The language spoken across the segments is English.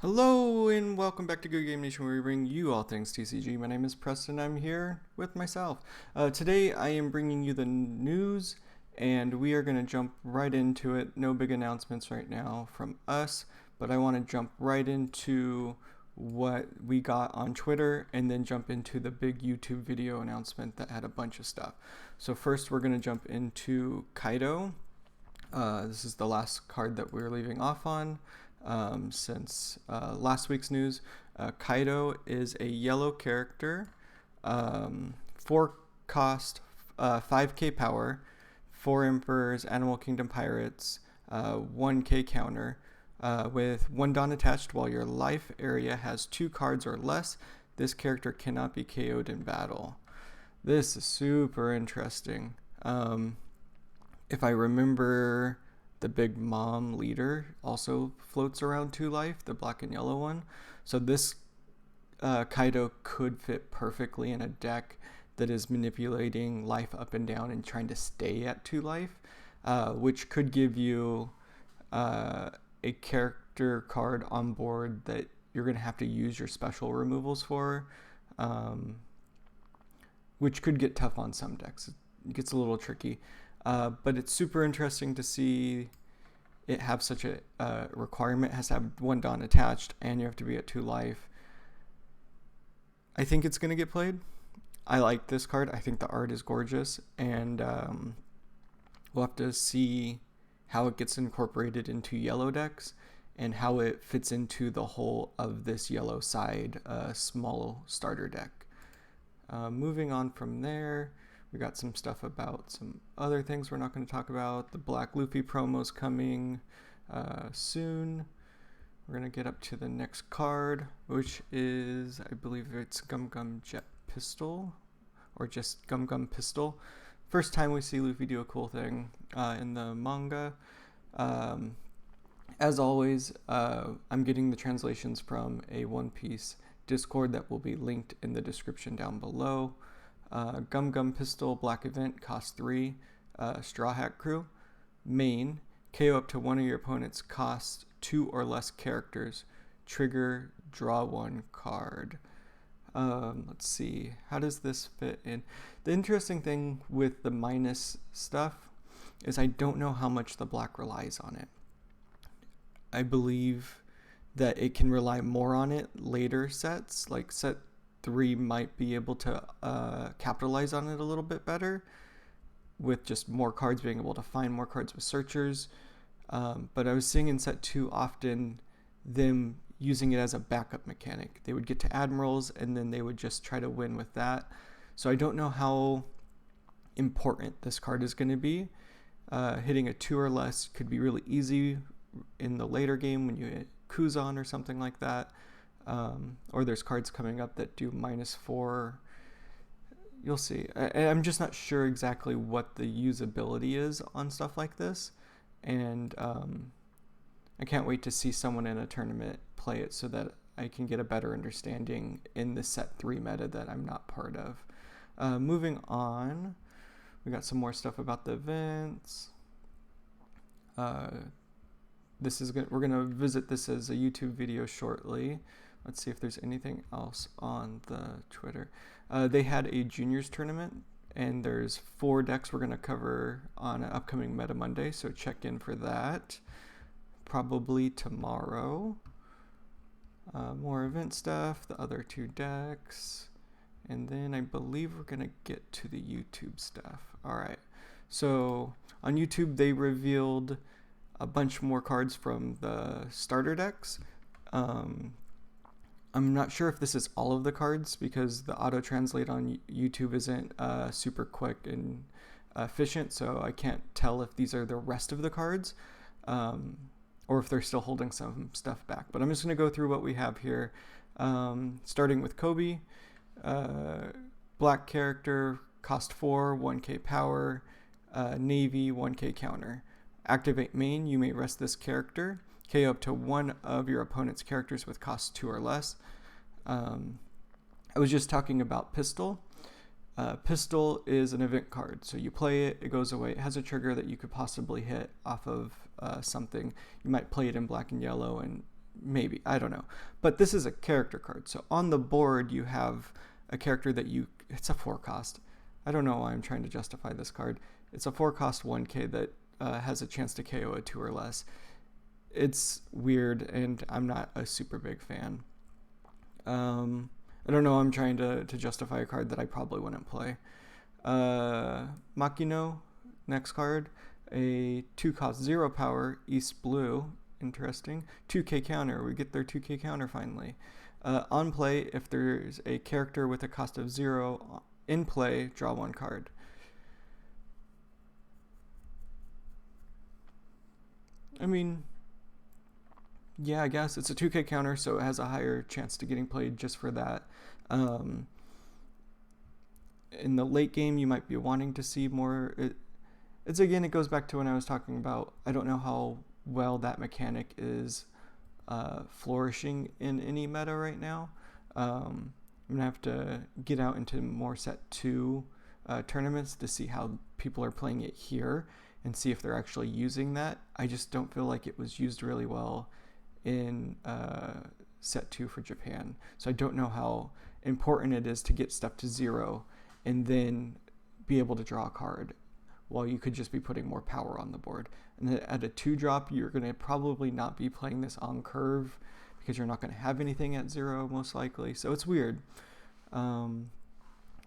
Hello and welcome back to Good Game Nation, where we bring you all things TCG. My name is Preston. I'm here with myself. Today I am bringing you the news, and we are going to jump right into it. No big announcements right now from us, but I want to jump right into what we got on Twitter and then jump into the big YouTube video announcement that had a bunch of stuff. So first we're going to jump into Kaido. This is the last card that we're leaving off on. Since last week's news, Kaido is a yellow character, 4 cost, 5k power, 4 Emperors, Animal Kingdom Pirates, 1k counter, with 1 Dawn attached. While your life area has 2 cards or less, this character cannot be KO'd in battle. This is super interesting. If I remember, the Big Mom leader also floats around 2 life, the black and yellow one. So this Kaido could fit perfectly in a deck that is manipulating life up and down and trying to stay at 2 life, which could give you a character card on board that you're going to have to use your special removals for, which could get tough on some decks. It gets a little tricky. But it's super interesting to see it have such a requirement. It has to have 1 Dawn attached, and you have to be at 2 life. I think it's going to get played. I like this card. I think the art is gorgeous, and we'll have to see how it gets incorporated into yellow decks and how it fits into the whole of this yellow side small starter deck. Moving on from there, we got some stuff about some other things we're not going to talk about. The Black Luffy promo's coming soon. We're going to get up to the next card, which is, I believe it's Gum Gum Jet Pistol, or just Gum Gum Pistol. First time we see Luffy do a cool thing in the manga. As always, I'm getting the translations from a One Piece Discord that will be linked in the description down below. Gum Gum Pistol, Black Event, cost 3, Straw Hat Crew. Main, KO up to one of your opponent's cost 2 or less characters. Trigger, draw 1 card. Let's see, how does this fit in? The interesting thing with the minus stuff is I don't know how much the black relies on it. I believe that it can rely more on it later sets, like set 3 might be able to capitalize on it a little bit better with just more cards, being able to find more cards with searchers. But I was seeing in set 2 often them using it as a backup mechanic. They would get to admirals and then they would just try to win with that. So I don't know how important this card is going to be. Hitting a 2 or less could be really easy in the later game when you hit Kuzan or something like that. Or there's cards coming up that do -4. You'll see. I'm just not sure exactly what the usability is on stuff like this, and I can't wait to see someone in a tournament play it so that I can get a better understanding in the set 3 meta that I'm not part of. Moving on, we got some more stuff about the events. We're gonna visit this as a YouTube video shortly. Let's see if there's anything else on the Twitter. They had a juniors tournament, and there's 4 decks we're going to cover on an upcoming Meta Monday, so check in for that. Probably tomorrow. More event stuff, the other 2 decks, and then I believe we're going to get to the YouTube stuff. Alright, so on YouTube they revealed a bunch more cards from the starter decks. I'm not sure if this is all of the cards because the auto-translate on YouTube isn't super quick and efficient, so I can't tell if these are the rest of the cards or if they're still holding some stuff back. But I'm just going to go through what we have here, starting with Kobe. Black character, cost 4, 1k power, Navy, 1k counter. Activate main, you may rest this character. KO up to one of your opponent's characters with cost 2 or less. I was just talking about Pistol. Pistol is an event card, so you play it, it goes away. It has a trigger that you could possibly hit off of something. You might play it in black and yellow and maybe, I don't know. But this is a character card. So on the board, you have a character that it's a 4 cost. I don't know why I'm trying to justify this card. It's a 4 cost 1k that has a chance to KO a 2 or less. It's weird, and I'm not a super big fan. I don't know, I'm trying to justify a card that I probably wouldn't play. Makino, next card. A 2 cost 0 power, East Blue. Interesting. 2k counter. We get their 2k counter finally. On play, if there's a character with a cost of 0 in play, draw 1 card. I mean, yeah, I guess it's a 2k counter, so it has a higher chance to getting played just for that. In the late game, you might be wanting to see more. It goes back to when I was talking about, I don't know how well that mechanic is flourishing in any meta right now. I'm going to have to get out into more set 2 tournaments to see how people are playing it here and see if they're actually using that. I just don't feel like it was used really well in set 2 for Japan. So I don't know how important it is to get stuff to 0 and then be able to draw a card, while you could just be putting more power on the board. And then at a 2-drop, you're going to probably not be playing this on curve because you're not going to have anything at 0 most likely. So it's weird. The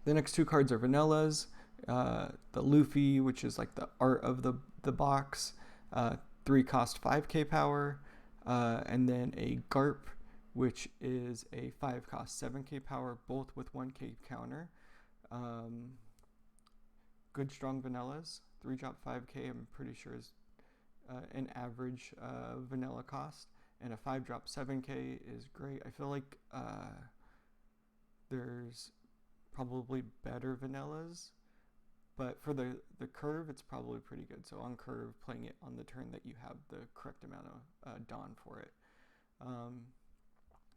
next 2 cards are vanillas. The Luffy, which is like the art of the box, 3 cost 5k power, and then a Garp, which is a 5 cost 7k power, both with 1k counter. Good strong vanillas. 3-drop 5k, I'm pretty sure is an average vanilla cost, and a 5-drop 7k is great. I feel like there's probably better vanillas, but for the curve, it's probably pretty good. So on curve, playing it on the turn that you have the correct amount of Dawn for it.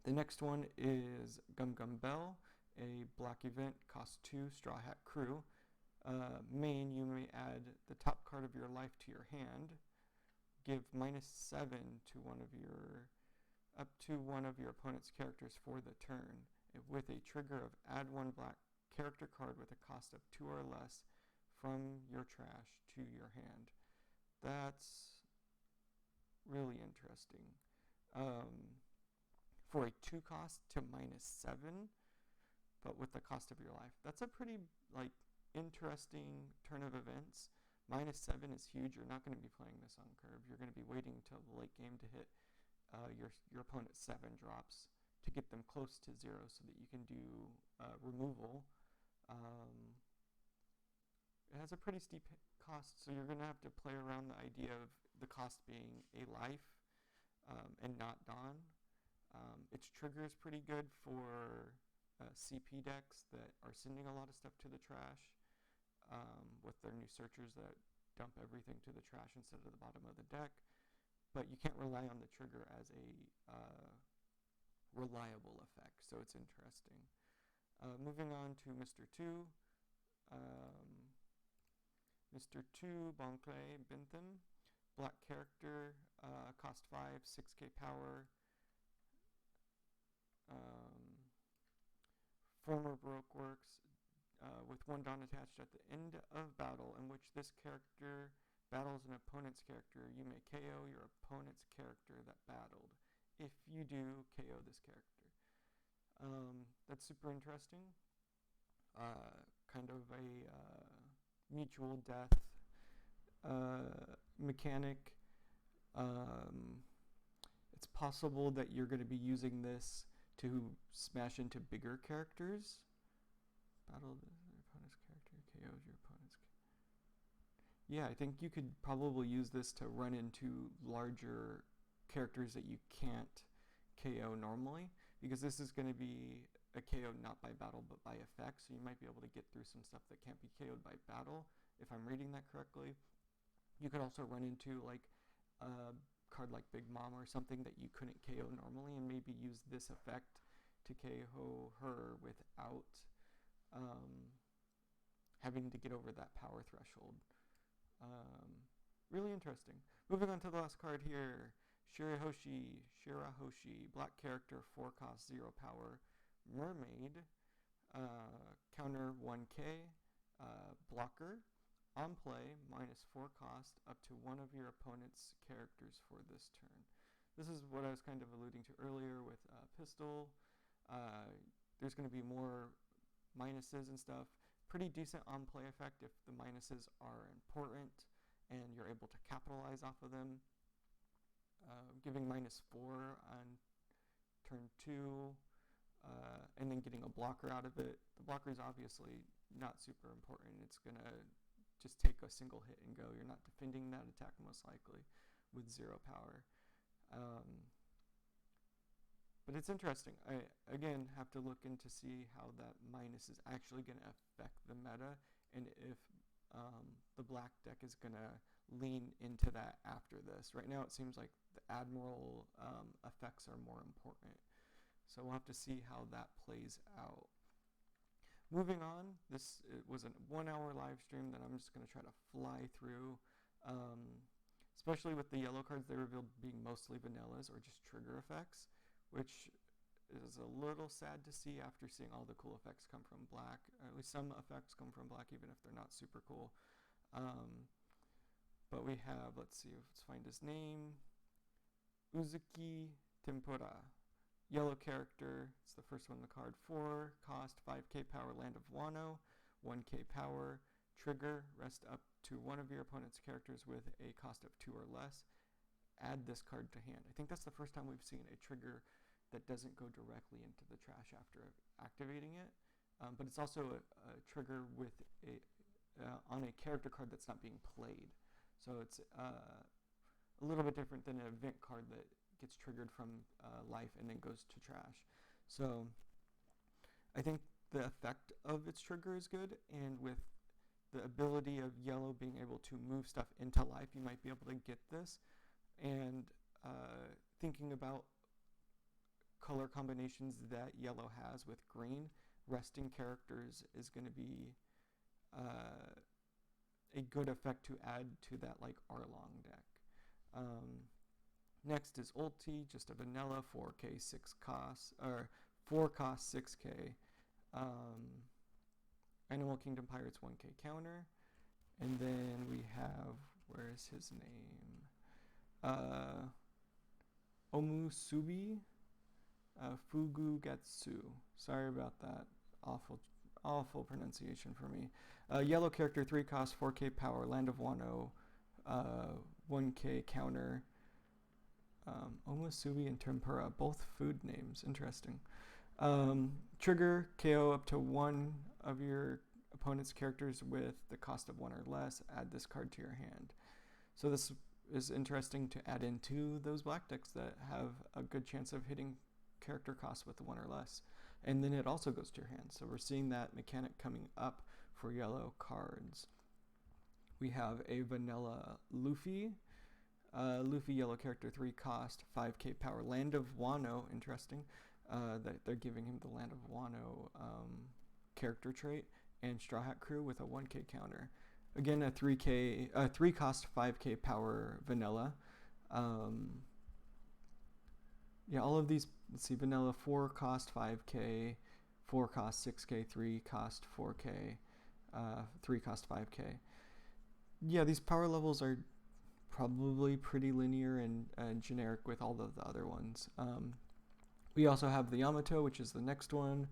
The next one is Gum Gum Bell, a black event, cost 2, Straw Hat Crew. Main, you may add the top card of your life to your hand. Give -7 to up to one of your opponent's characters for the turn, with a trigger of add 1 black character card with a cost of 2 or less from your trash to your hand. That's really interesting. For a 2 cost to -7, but with the cost of your life. That's a pretty interesting turn of events. -7 is huge. You're not going to be playing this on curve. You're going to be waiting until the late game to hit your opponent's 7 drops to get them close to 0 so that you can do removal. It has a pretty steep cost, so you're going to have to play around the idea of the cost being a life and not Dawn. Its trigger is pretty good for CP decks that are sending a lot of stuff to the trash with their new searchers that dump everything to the trash instead of the bottom of the deck. But you can't rely on the trigger as a reliable effect, so it's interesting. Moving on to Mr. 2. Mr. 2, Boncle Bentham, black character, cost 5, 6k power. Former Baroque works with 1 Dawn attached at the end of battle, in which this character battles an opponent's character. You may KO your opponent's character that battled. If you do, KO this character. That's super interesting. Kind of a mutual death mechanic. It's possible that you're going to be using this to smash into bigger characters. Battle your opponent's character, KOs your opponent's character. Yeah, I think you could probably use this to run into larger characters that you can't KO normally, because this is going to be a KO not by battle but by effect, so you might be able to get through some stuff that can't be KO'd by battle, if I'm reading that correctly. You could also run into a card like Big Mom or something that you couldn't KO normally, and maybe use this effect to KO her without having to get over that power threshold. Really interesting. Moving on to the last card here, Shirahoshi, black character, 4 cost, 0 power. Mermaid, counter 1k, blocker, on play, -4 cost, up to one of your opponent's characters for this turn. This is what I was kind of alluding to earlier with Pistol. There's going to be more minuses and stuff. Pretty decent on play effect if the minuses are important and you're able to capitalize off of them. Giving -4 on turn 2, and then getting a blocker out of it. The blocker is obviously not super important. It's going to just take a single hit and go. You're not defending that attack most likely with 0 power. But it's interesting. I, again, have to look in to see how that minus is actually going to affect the meta, and if the black deck is going to lean into that after this. Right now it seems like the Admiral effects are more important. So we'll have to see how that plays out. Moving on, it was a 1-hour live stream that I'm just going to try to fly through. Especially with the yellow cards they revealed being mostly vanillas or just trigger effects, which is a little sad to see after seeing all the cool effects come from black, or at least some effects come from black even if they're not super cool. But we have, let's find his name, Uzuki Tempura. Yellow character, it's the first one in the card, 4 cost, 5k power, Land of Wano, 1k power, trigger, rest up to one of your opponent's characters with a cost of 2 or less. Add this card to hand. I think that's the first time we've seen a trigger that doesn't go directly into the trash after activating it, but it's also a trigger with on a character card that's not being played. So it's a little bit different than an event card that gets triggered from life and then goes to trash. So I think the effect of its trigger is good, and with the ability of yellow being able to move stuff into life, you might be able to get this. And thinking about color combinations that yellow has with green, resting characters is going to be a good effect to add to that like Arlong deck. Next is Ulti, just a vanilla 4k 6 cost, or 4 cost 6k. Animal Kingdom Pirates 1k counter. And then we have, where is his name? Omusubi Fugu Gatsu. Sorry about that. Awful pronunciation for me. Yellow character, 3 cost, 4k power, Land of Wano, 1k counter. Omusubi and Tempura, both food names. Interesting. Trigger, KO up to one of your opponent's characters with the cost of 1 or less. Add this card to your hand. So this is interesting to add into those black decks that have a good chance of hitting character costs with the 1 or less. And then it also goes to your hand. So we're seeing that mechanic coming up for yellow cards. We have a vanilla Luffy. Luffy, yellow character, 3 cost, 5k power, Land of Wano. Interesting that they're giving him the Land of Wano character trait. And Straw Hat Crew with a 1k counter. Again, a 3 cost, 5k power vanilla. Yeah, all of these, let's see, vanilla 4 cost 5k, 4 cost 6k, 3 cost 4k, 3 cost 5k. Yeah, these power levels are probably pretty linear and generic with all of the other ones. We also have the Yamato, which is the next one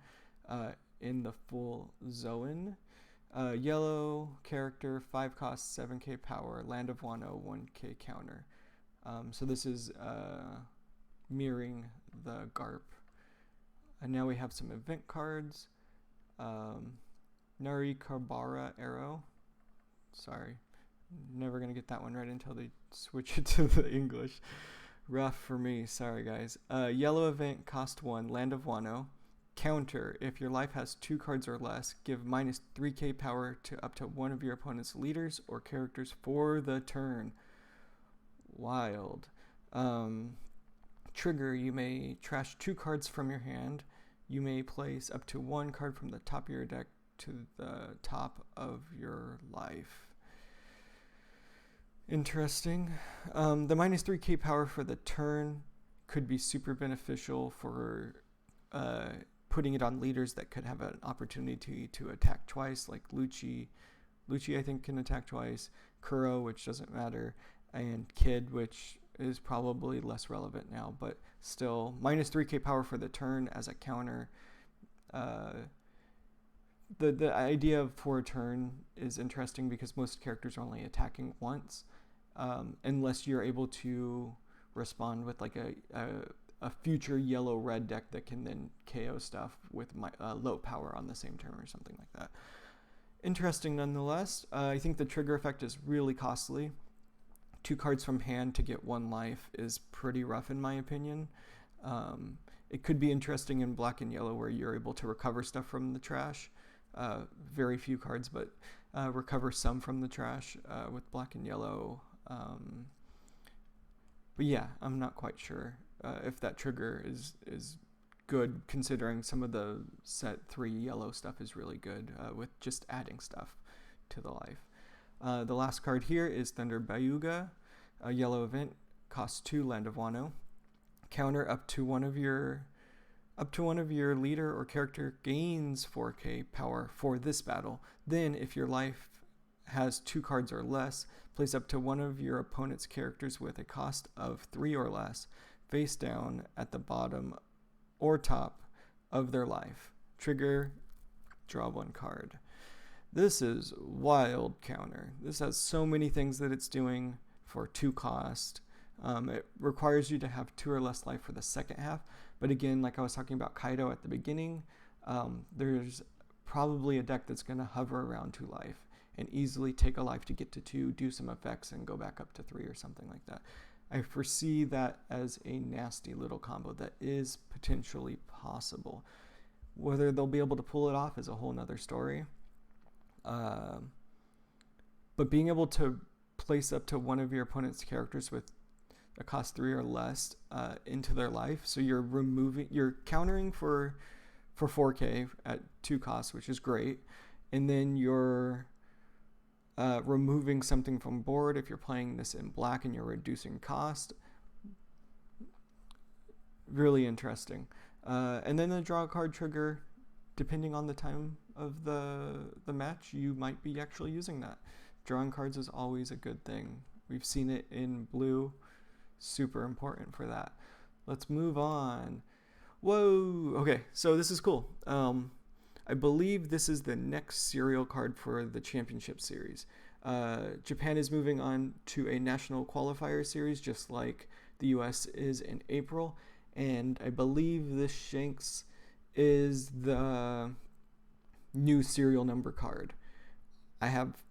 in the full Zoan. Yellow character, 5 cost, 7k power, Land of Wano, 1k counter. So this is mirroring the Garp. And now we have some event cards. Narikabara Arrow. Sorry, never gonna get that one right until they switch it to the English. Rough for me, sorry guys. Yellow event, cost 1, Land of Wano. Counter, if your life has 2 cards or less, give -3k power to up to one of your opponent's leaders or characters for the turn. Wild. Trigger, you may trash 2 cards from your hand. You may place up to 1 card from the top of your deck to the top of your life. Interesting. The minus 3k power for the turn could be super beneficial for putting it on leaders that could have an opportunity to attack twice, like Lucci. Lucci, I think, can attack twice. Kuro, which doesn't matter. And Kid, which is probably less relevant now, but still. Minus 3k power for the turn as a counter. The idea of for a turn is interesting because most characters are only attacking once, unless you're able to respond with like a future yellow-red deck that can then KO stuff with low power on the same turn or something like that. Interesting nonetheless. I think the trigger effect is really costly. 2 cards from hand to get 1 life is pretty rough in my opinion. It could be interesting in black and yellow where you're able to recover stuff from the trash. Very few cards, but recover some from the trash with black and yellow. But yeah, I'm not quite sure if that trigger is good, considering some of the set 3 yellow stuff is really good with just adding stuff to the life. The last card here is Thunder Bayuga, a yellow event, costs 2, Land of Wano. Counter up to one of your leader or character gains 4k power for this battle. Then, if your life has 2 cards or less, place up to one of your opponent's characters with a cost of 3 or less face down at the bottom or top of their life. Trigger, draw 1 card. This is wild counter. This has so many things that it's doing for 2 cost. It requires you to have 2 or less life for the second half. But again, like I was talking about Kaido at the beginning, there's probably a deck that's going to hover around 2 life and easily take a life to get to 2, do some effects, and go back up to 3 or something like that. I foresee that as a nasty little combo that is potentially possible. Whether they'll be able to pull it off is a whole nother story. But being able to place up to one of your opponent's characters with a cost 3 or less into their life, so you're countering for 4k at 2 costs, which is great, and then you're removing something from board if you're playing this in black and you're reducing cost. Really interesting. And then the draw a card trigger, depending on the time of the match, you might be actually using that. Drawing cards is always a good thing. We've seen it in blue. Super important for that. Let's move on. Whoa! Okay, so this is cool. I believe this is the next serial card for the championship series. Japan is moving on to a national qualifier series, just like the US is in April. And I believe this Shanks is the new serial number card. I have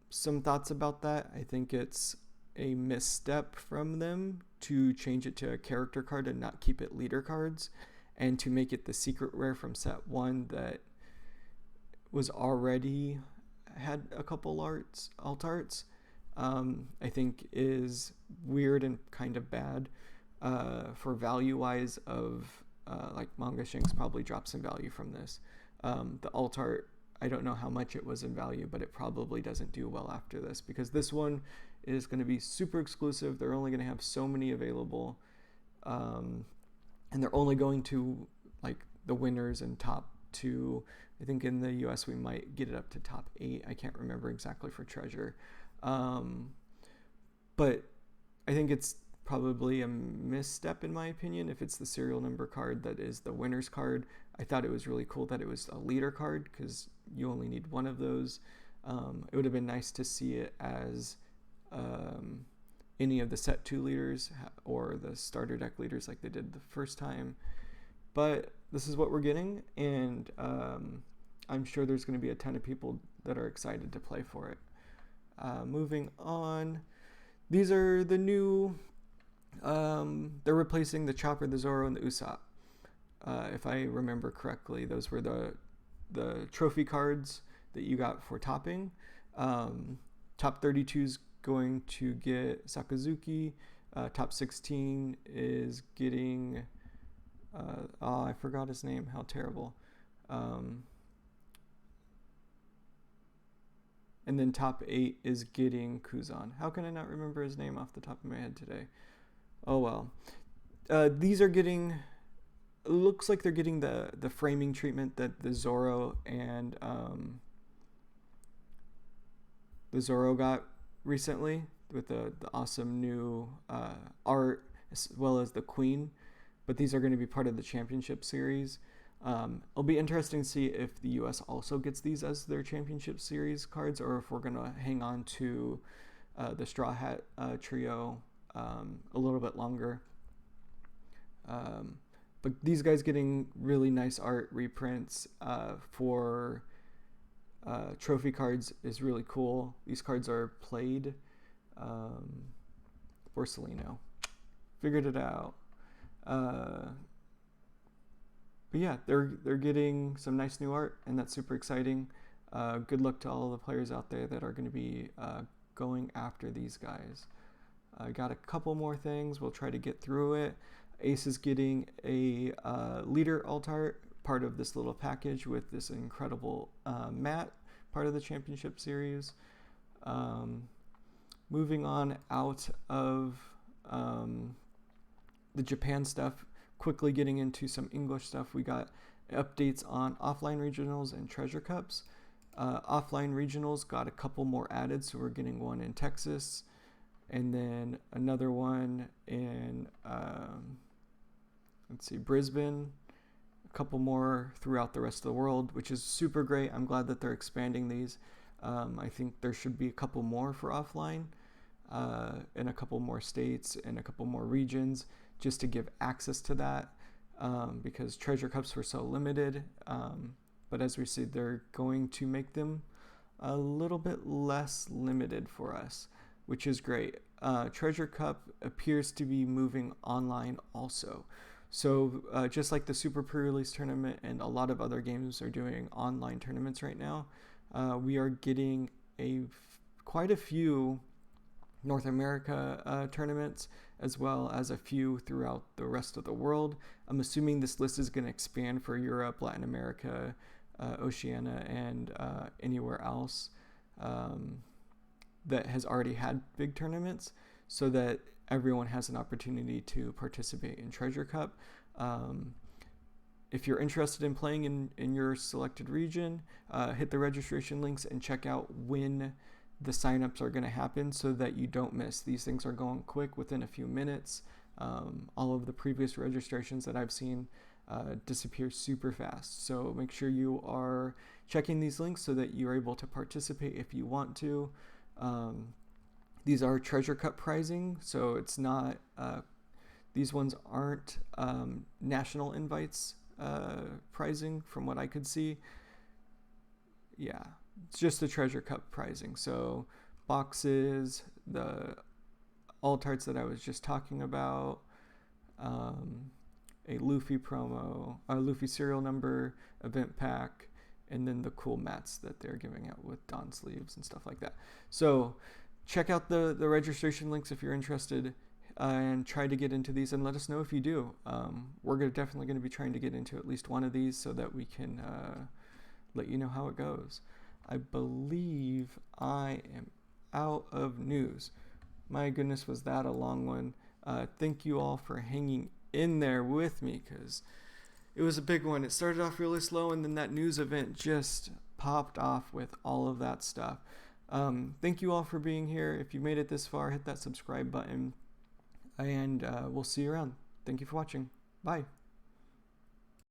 some thoughts about that. I think it's a misstep from them to change it to a character card and not keep it leader cards, and to make it the secret rare from set 1 that was already had a couple alt arts. I think is weird and kind of bad for value wise of like manga Shanks probably dropped some value from this. The alt art, I don't know how much it was in value, but it probably doesn't do well after this, because this one is going to be super exclusive. They're only going to have so many available, and they're only going to like the winners and top 2. I think in the US we might get it up to top 8. I can't remember exactly for treasure, but I think it's probably a misstep in my opinion if it's the serial number card that is the winner's card. I thought it was really cool that it was a leader card, because you only need one of those. It would have been nice to see it as any of the set 2 leaders or the starter deck leaders like they did the first time. But this is what we're getting, and I'm sure there's going to be a ton of people that are excited to play for it. Moving on, these are the new, they're replacing the Chopper, the Zoro, and the Usopp. If I remember correctly, those were the trophy cards that you got for topping. Top 32 is going to get Sakazuki. Top 16 is getting, I forgot his name, how terrible. And then top 8 is getting Kuzan. How can I not remember his name off the top of my head today? Oh well. These are getting, looks like they're getting the framing treatment that the Zoro and the Zoro got recently, with the awesome new art, as well as the Queen. But these are going to be part of the championship series. It'll be interesting to see if the US also gets these as their championship series cards, or if we're going to hang on to the Straw Hat trio a little bit longer. But these guys getting really nice art reprints for trophy cards is really cool. These cards are played. Borsellino. Figured it out. But yeah, they're getting some nice new art, and that's super exciting. Good luck to all the players out there that are going to be going after these guys. I got a couple more things. We'll try to get through it. Ace is getting a leader alt art, part of this little package with this incredible mat, part of the championship series. Moving on out of the Japan stuff, quickly getting into some English stuff. We got updates on offline regionals and treasure cups. Offline regionals got a couple more added, so we're getting one in Texas, and then another one in Brisbane, a couple more throughout the rest of the world, which is super great. I'm glad that they're expanding these. I think there should be a couple more for offline in a couple more states and a couple more regions, just to give access to that, because treasure cups were so limited. But as we see, they're going to make them a little bit less limited for us, which is great. Treasure Cup appears to be moving online also. So just like the Super Pre-Release Tournament and a lot of other games are doing online tournaments right now, we are getting quite a few North America tournaments, as well as a few throughout the rest of the world. I'm assuming this list is going to expand for Europe, Latin America, Oceania, and anywhere else that has already had big tournaments, so that everyone has an opportunity to participate in Treasure Cup. If you're interested in playing in your selected region, hit the registration links and check out when the signups are going to happen, so that you don't miss. These things are going quick, within a few minutes. All of the previous registrations that I've seen disappear super fast. So make sure you are checking these links so that you're able to participate if you want to. These are Treasure Cup pricing, so it's not, these ones aren't national invites pricing from what I could see. Yeah, it's just the Treasure Cup pricing. So boxes, the alt arts that I was just talking about, a Luffy promo, a Luffy serial number, event pack, and then the cool mats that they're giving out with Don sleeves and stuff like that. So check out the registration links if you're interested, and try to get into these, and let us know if you do. We're definitely going to be trying to get into at least one of these, so that we can let you know how it goes. I believe I am out of news. My goodness, was that a long one. Thank you all for hanging in there with me, because it was a big one. It started off really slow, and then that news event just popped off with all of that stuff. Thank you all for being here. If you made it this far, hit that subscribe button, and we'll see you around. Thank you for watching. Bye.